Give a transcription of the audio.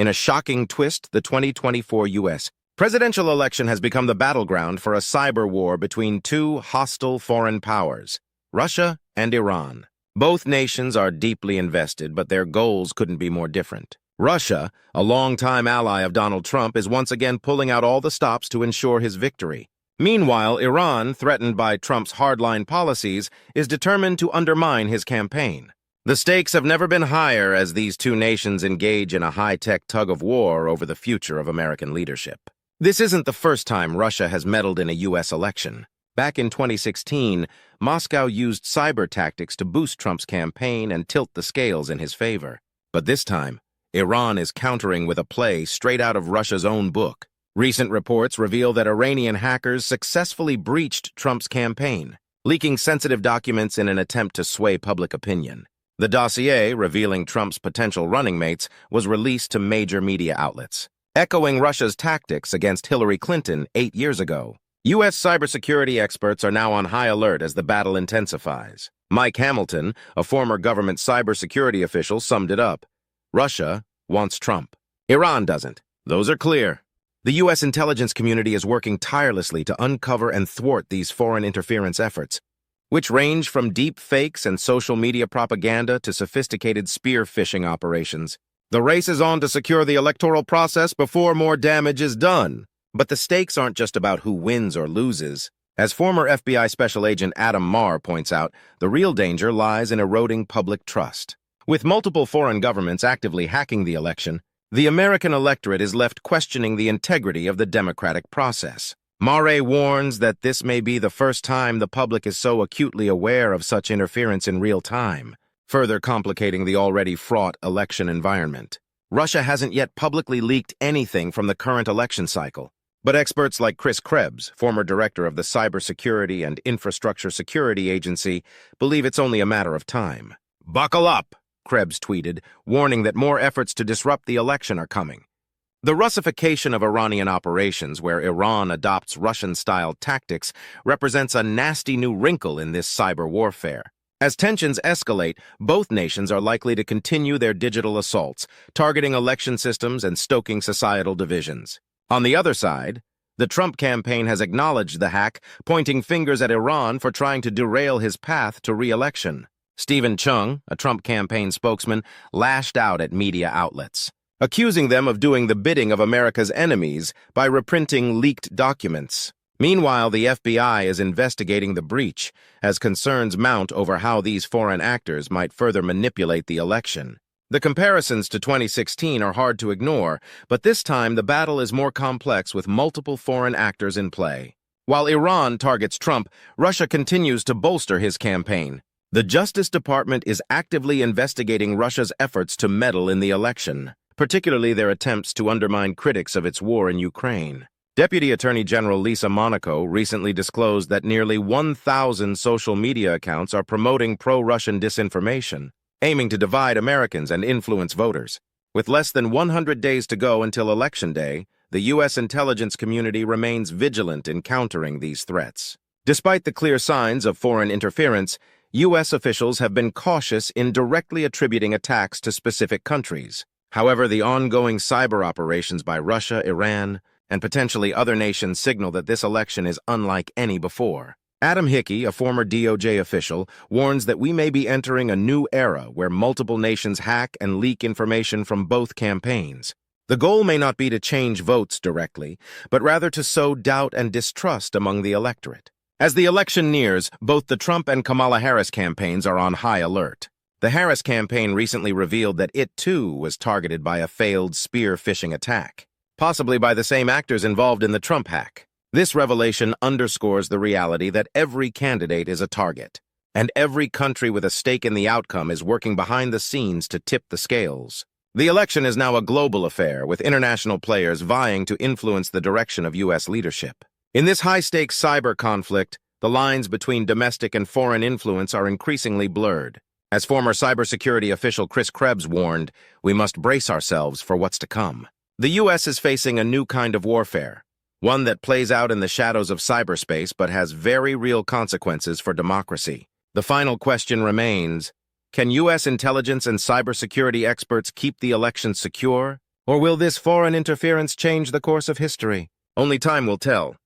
In a shocking twist, the 2024 U.S. presidential election has become the battleground for a cyber war between two hostile foreign powers, Russia and Iran. Both nations are deeply invested, but their goals couldn't be more different. Russia, a longtime ally of Donald Trump, is once again pulling out all the stops to ensure his victory. Meanwhile, Iran, threatened by Trump's hardline policies, is determined to undermine his campaign. The stakes have never been higher as these two nations engage in a high-tech tug-of-war over the future of American leadership. This isn't the first time Russia has meddled in a U.S. election. Back in 2016, Moscow used cyber tactics to boost Trump's campaign and tilt the scales in his favor. But this time, Iran is countering with a play straight out of Russia's own book. Recent reports reveal that Iranian hackers successfully breached Trump's campaign, leaking sensitive documents in an attempt to sway public opinion. The dossier, revealing Trump's potential running mates, was released to major media outlets, echoing Russia's tactics against Hillary Clinton 8 years ago. U.S. cybersecurity experts are now on high alert as the battle intensifies. Mike Hamilton, a former government cybersecurity official, summed it up. Russia wants Trump. Iran doesn't. Those are clear. The U.S. intelligence community is working tirelessly to uncover and thwart these foreign interference efforts, which range from deep fakes and social media propaganda to sophisticated spear phishing operations. The race is on to secure the electoral process before more damage is done. But the stakes aren't just about who wins or loses. As former FBI Special Agent Adam Marr points out, the real danger lies in eroding public trust. With multiple foreign governments actively hacking the election, the American electorate is left questioning the integrity of the democratic process. Marr warns that this may be the first time the public is so acutely aware of such interference in real time, further complicating the already fraught election environment. Russia hasn't yet publicly leaked anything from the current election cycle, but experts like Chris Krebs, former director of the Cybersecurity and Infrastructure Security Agency, believe it's only a matter of time. "Buckle up," Krebs tweeted, warning that more efforts to disrupt the election are coming. The Russification of Iranian operations, where Iran adopts Russian-style tactics, represents a nasty new wrinkle in this cyber warfare. As tensions escalate, both nations are likely to continue their digital assaults, targeting election systems and stoking societal divisions. On the other side, the Trump campaign has acknowledged the hack, pointing fingers at Iran for trying to derail his path to re-election. Stephen Chung, a Trump campaign spokesman, lashed out at media outlets, accusing them of doing the bidding of America's enemies by reprinting leaked documents. Meanwhile, the FBI is investigating the breach as concerns mount over how these foreign actors might further manipulate the election. The comparisons to 2016 are hard to ignore, but this time the battle is more complex with multiple foreign actors in play. While Iran targets Trump, Russia continues to bolster his campaign. The Justice Department is actively investigating Russia's efforts to meddle in the election, particularly their attempts to undermine critics of its war in Ukraine. Deputy Attorney General Lisa Monaco recently disclosed that nearly 1,000 social media accounts are promoting pro-Russian disinformation, aiming to divide Americans and influence voters. With less than 100 days to go until Election Day, the U.S. intelligence community remains vigilant in countering these threats. Despite the clear signs of foreign interference, U.S. officials have been cautious in directly attributing attacks to specific countries. However, the ongoing cyber operations by Russia, Iran, and potentially other nations signal that this election is unlike any before. Adam Hickey, a former DOJ official, warns that we may be entering a new era where multiple nations hack and leak information from both campaigns. The goal may not be to change votes directly, but rather to sow doubt and distrust among the electorate. As the election nears, both the Trump and Kamala Harris campaigns are on high alert. The Harris campaign recently revealed that it, too, was targeted by a failed spear phishing attack, possibly by the same actors involved in the Trump hack. This revelation underscores the reality that every candidate is a target, and every country with a stake in the outcome is working behind the scenes to tip the scales. The election is now a global affair, with international players vying to influence the direction of U.S. leadership. In this high-stakes cyber conflict, the lines between domestic and foreign influence are increasingly blurred. As former cybersecurity official Chris Krebs warned, we must brace ourselves for what's to come. The U.S. is facing a new kind of warfare, one that plays out in the shadows of cyberspace but has very real consequences for democracy. The final question remains, can U.S. intelligence and cybersecurity experts keep the election secure Or will this foreign interference change the course of history? Only time will tell.